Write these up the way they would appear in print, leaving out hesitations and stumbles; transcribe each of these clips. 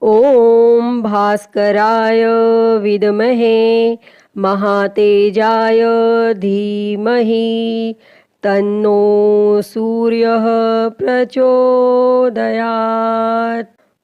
ओम भास्कराय विद्महे महातेजाय धीमहि तन्नो सूर्यः प्रचोदयात्।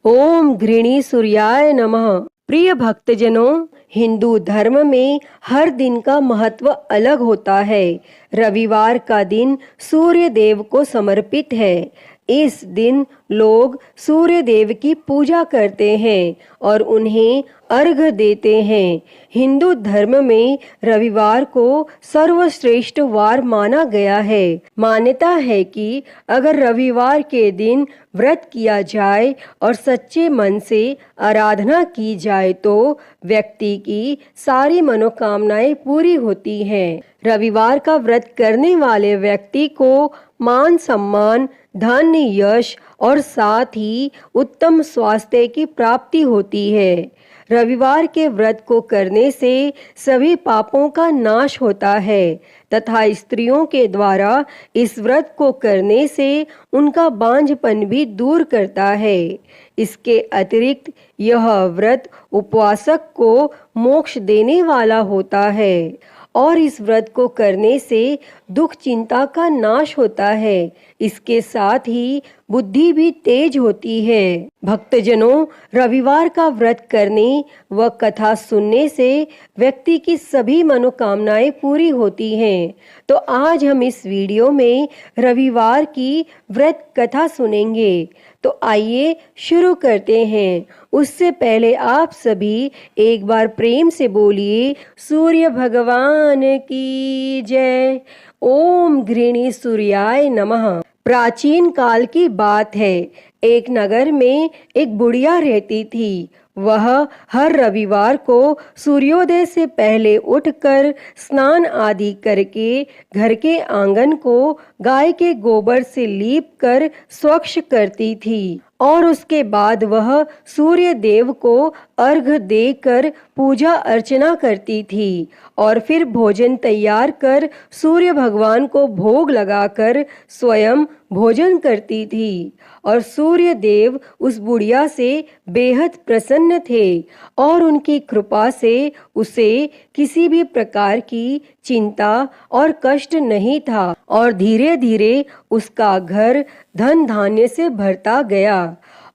ओम घृणी सूर्याय नमः। प्रिय भक्तजनों, हिंदू धर्म में हर दिन का महत्व अलग होता है। रविवार का दिन सूर्य देव को समर्पित है। इस दिन लोग सूर्य देव की पूजा करते हैं और उन्हें अर्घ्य देते हैं। हिंदू धर्म में रविवार को सर्वश्रेष्ठ वार माना गया है। मान्यता है कि अगर रविवार के दिन व्रत किया जाए और सच्चे मन से आराधना की जाए तो व्यक्ति की सारी मनोकामनाएं पूरी होती हैं। रविवार का व्रत करने वाले व्यक्ति को मान सम्मान, धन, यश और साथ ही उत्तम स्वास्थ्य की प्राप्ति होती है। रविवार के व्रत को करने से सभी पापों का नाश होता है तथा स्त्रियों के द्वारा इस व्रत को करने से उनका बांझपन भी दूर करता है। इसके अतिरिक्त यह व्रत उपवासक को मोक्ष देने वाला होता है और इस व्रत को करने से दुख चिंता का नाश होता है। इसके साथ ही बुद्धि भी तेज होती है। भक्तजनों, रविवार का व्रत करने व कथा सुनने से व्यक्ति की सभी मनोकामनाएं पूरी होती हैं। तो आज हम इस वीडियो में रविवार की व्रत कथा सुनेंगे। तो आइए शुरू करते हैं। उससे पहले आप सभी एक बार प्रेम से बोलिए, सूर्य भगवान की जय। ओम घृणी सूर्याय नमः। प्राचीन काल की बात है। एक नगर में एक बुढ़िया रहती थी। वह हर रविवार को सूर्योदय से पहले उठकर स्नान आदि करके घर के आंगन को गाय के गोबर से लीप कर स्वच्छ करती थी और उसके बाद वह सूर्य देव को अर्घ्य देकर पूजा अर्चना करती थी और फिर भोजन तैयार कर सूर्य भगवान को भोग लगाकर स्वयं भोजन करती थी और सूर्य देव उस बुढ़िया से बेहद प्रसन्न थे और उनकी कृपा से उसे किसी भी प्रकार की चिंता और कष्ट नहीं था और धीरे धीरे उसका घर धन धान्य से भरता गया।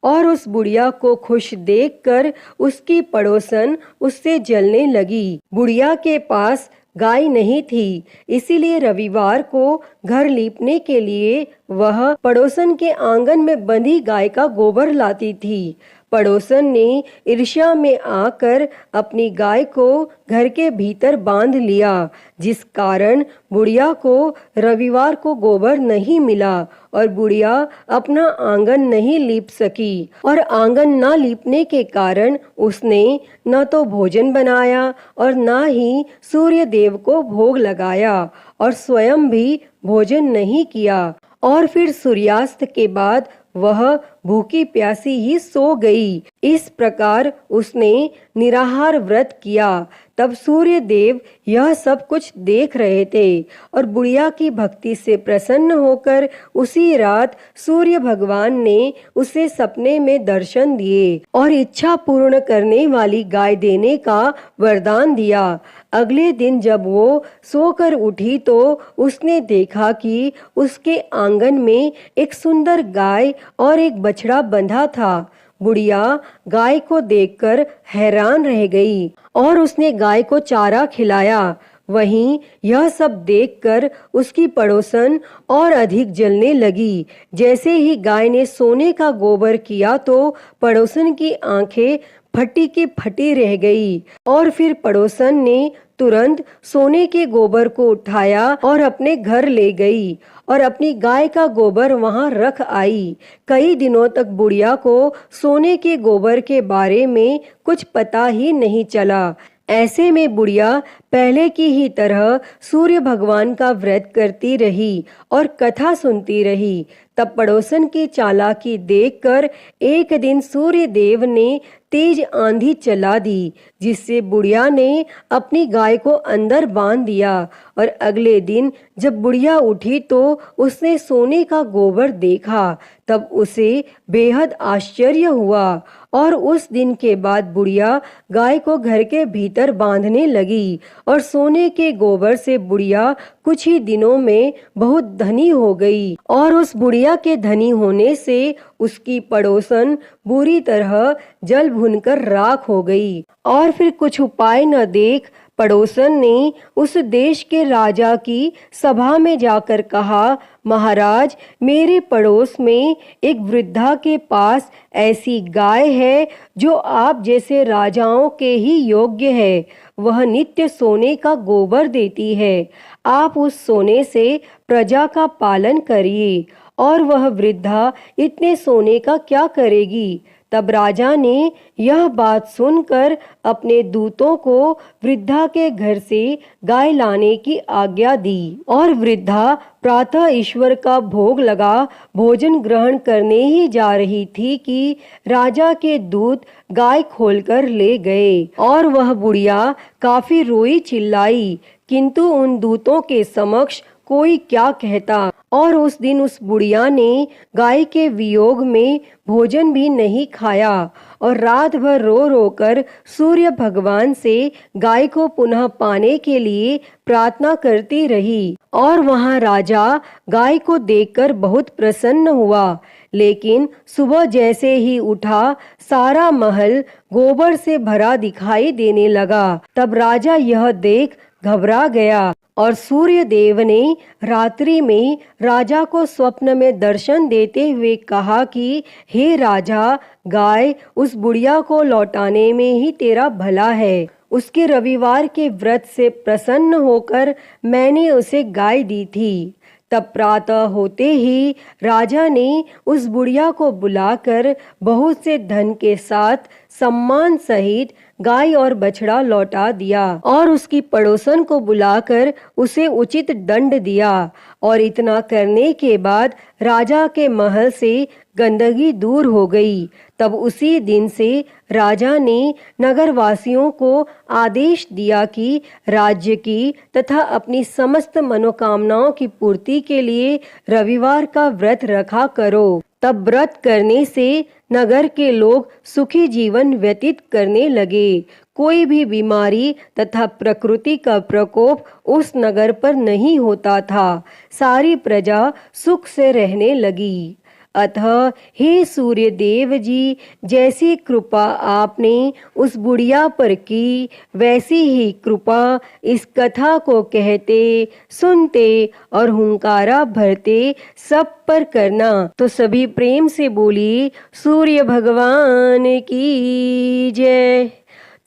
और उस बुढ़िया को खुश देखकर उसकी पड़ोसन उससे जलने लगी। बुढ़िया के पास गाय नहीं थी, इसीलिए रविवार को घर लीपने के लिए वह पड़ोसन के आंगन में बंधी गाय का गोबर लाती थी। पड़ोसन ने ईर्ष्या में आकर अपनी गाय को घर के भीतर बांध लिया, जिस कारण बुढ़िया को रविवार को गोबर नहीं मिला और बुढ़िया अपना आंगन नहीं लीप सकी। और आंगन न लीपने के कारण उसने न तो भोजन बनाया और न ही सूर्य देव को भोग लगाया और स्वयं भी भोजन नहीं किया। और फिर सूर्यास्त के बाद वह भूखी प्यासी ही सो गई। इस प्रकार उसने निराहार व्रत किया। तब सूर्य देव यह सब कुछ देख रहे थे और बुढ़िया की भक्ति से प्रसन्न होकर उसी रात सूर्य भगवान ने उसे सपने में दर्शन दिए और इच्छा पूर्ण करने वाली गाय देने का वरदान दिया। अगले दिन जब वो सोकर उठी तो उसने देखा कि उसके आंगन में एक सुंदर गाय और एक बछड़ा बंधा था। बुढ़िया गाय को देखकर हैरान रह गई और उसने गाय को चारा खिलाया। वहीं यह सब देखकर उसकी पड़ोसन और अधिक जलने लगी। जैसे ही गाय ने सोने का गोबर किया तो पड़ोसन की आंखें फटी की फटी रह गई और फिर पड़ोसन ने तुरंत सोने के गोबर को उठाया और अपने घर ले गई और अपनी गाय का गोबर वहां रख आई। कई दिनों तक बुढ़िया को सोने के गोबर के बारे में कुछ पता ही नहीं चला। ऐसे में बुढ़िया पहले की ही तरह सूर्य भगवान का व्रत करती रही और कथा सुनती रही। तब पड़ोसन की चालाकी देखकर एक दिन सूर्य देव ने तेज आंधी चला दी, जिससे बुढ़िया ने अपनी गाय को अंदर बांध दिया। और अगले दिन जब बुढ़िया उठी तो उसने सोने का गोबर देखा। तब उसे बेहद आश्चर्य हुआ और उस दिन के बाद बुढ़िया गाय को घर के भीतर बांधने लगी और सोने के गोबर से बुढ़िया कुछ ही दिनों में बहुत धनी हो गई। और उस बुढ़िया के धनी होने से उसकी पड़ोसन बुरी तरह जल भुनकर राख हो गई। और फिर कुछ उपाय न देख पड़ोसन ने उस देश के राजा की सभा में जाकर कहा, महाराज, मेरे पड़ोस में एक वृद्धा के पास ऐसी गाय है जो आप जैसे राजाओं के ही योग्य है। वह नित्य सोने का गोबर देती है। आप उस सोने से प्रजा का पालन करिए। और वह वृद्धा इतने सोने का क्या करेगी? तब राजा ने यह बात सुनकर अपने दूतों को वृद्धा के घर से गाय लाने की आज्ञा दी। और वृद्धा प्रातः ईश्वर का भोग लगा भोजन ग्रहण करने ही जा रही थी कि राजा के दूत गाय खोलकर ले गए। और वह बुढ़िया काफी रोई चिल्लाई, किंतु उन दूतों के समक्ष कोई क्या कहता। और उस दिन उस बुढ़िया ने गाय के वियोग में भोजन भी नहीं खाया और रात भर रो रो कर सूर्य भगवान से गाय को पुनः पाने के लिए प्रार्थना करती रही। और वहां राजा गाय को देखकर बहुत प्रसन्न हुआ। लेकिन सुबह जैसे ही उठा, सारा महल गोबर से भरा दिखाई देने लगा। तब राजा यह देख घबरा गया और सूर्य देव ने रात्रि में राजा को स्वप्न में दर्शन देते हुए कहा कि हे राजा, गाय उस बुढ़िया को लौटाने में ही तेरा भला है। उसके रविवार के व्रत से प्रसन्न होकर मैंने उसे गाय दी थी। तब प्रातः होते ही राजा ने उस बुढ़िया को बुलाकर बहुत से धन के साथ सम्मान सहित गाय और बछड़ा लौटा दिया और उसकी पड़ोसन को बुलाकर उसे उचित दंड दिया। और इतना करने के बाद राजा के महल से गंदगी दूर हो गई। तब उसी दिन से राजा ने नगरवासियों को आदेश दिया कि राज्य की तथा अपनी समस्त मनोकामनाओं की पूर्ति के लिए रविवार का व्रत रखा करो। तब व्रत करने से नगर के लोग सुखी जीवन व्यतीत करने लगे। कोई भी बीमारी तथा प्रकृति का प्रकोप उस नगर पर नहीं होता था। सारी प्रजा सुख से रहने लगी। अतः हे सूर्य देव जी, जैसी कृपा आपने उस बुढ़िया पर की, वैसी ही कृपा इस कथा को कहते, सुनते और हुंकारा भरते सब पर करना। तो सभी प्रेम से बोली सूर्य भगवान की जय।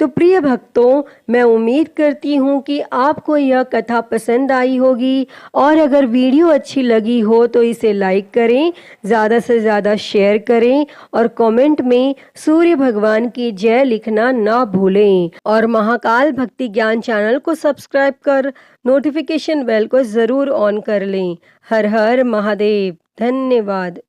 तो प्रिय भक्तों, मैं उम्मीद करती हूँ कि आपको यह कथा पसंद आई होगी और अगर वीडियो अच्छी लगी हो तो इसे लाइक करें, ज़्यादा से ज़्यादा शेयर करें और कमेंट में सूर्य भगवान की जय लिखना ना भूलें। और महाकाल भक्ति ज्ञान चैनल को सब्सक्राइब कर नोटिफिकेशन बेल को ज़रूर ऑन कर लें। हर हर महादेव। धन्यवाद।